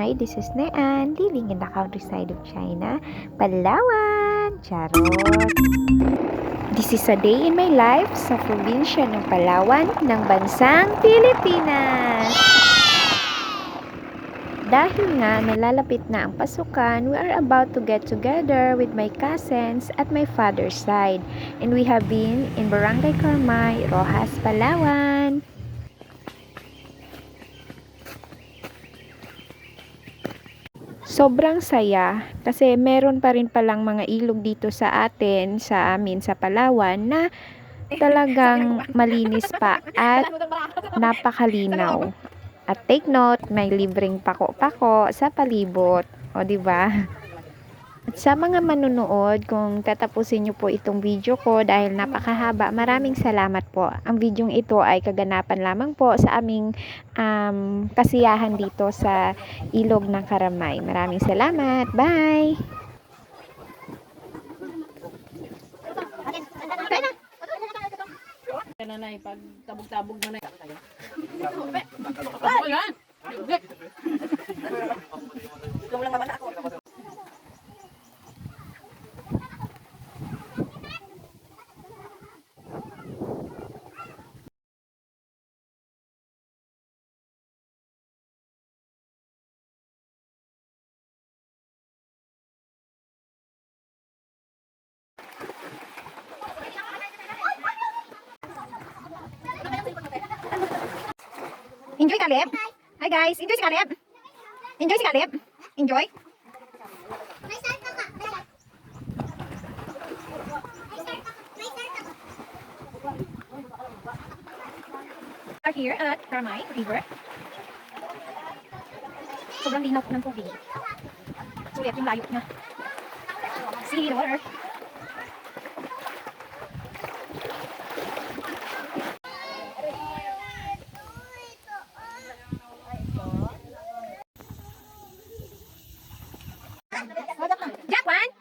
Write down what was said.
Hi, this is Nean, living in the countryside of China, Palawan. Charot! This is a day in my life sa probinsya ng Palawan ng bansang Pilipinas. Dahil nga nalalapit na ang pasukan, we are about to get together with my cousins at my father's side. And we have been in Barangay Carmay, Rojas, Palawan. Sobrang saya kasi meron pa rin palang mga ilog dito sa atin, sa amin sa Palawan na talagang malinis pa at napakalinaw. At take note, may libreng pako-pako sa palibot. O, di ba? At sa mga manunood, kung tatapusin niyo po itong video ko dahil napakahaba, maraming salamat po. Ang videong ito ay kaganapan lamang po sa aming kasiyahan dito sa Ilog ng Karamay. Maraming salamat. Bye! Nanay, pag tabog-tabog na tayo. Ako yan! Ikaw lang naman ako. Enjoy Caleb. Hi guys, enjoy si Caleb. Enjoy si Caleb. Enjoy. Are here at Carmay River. Sobrang linaw ng tubig. Sulit yung layo na. See the water. Jack, one.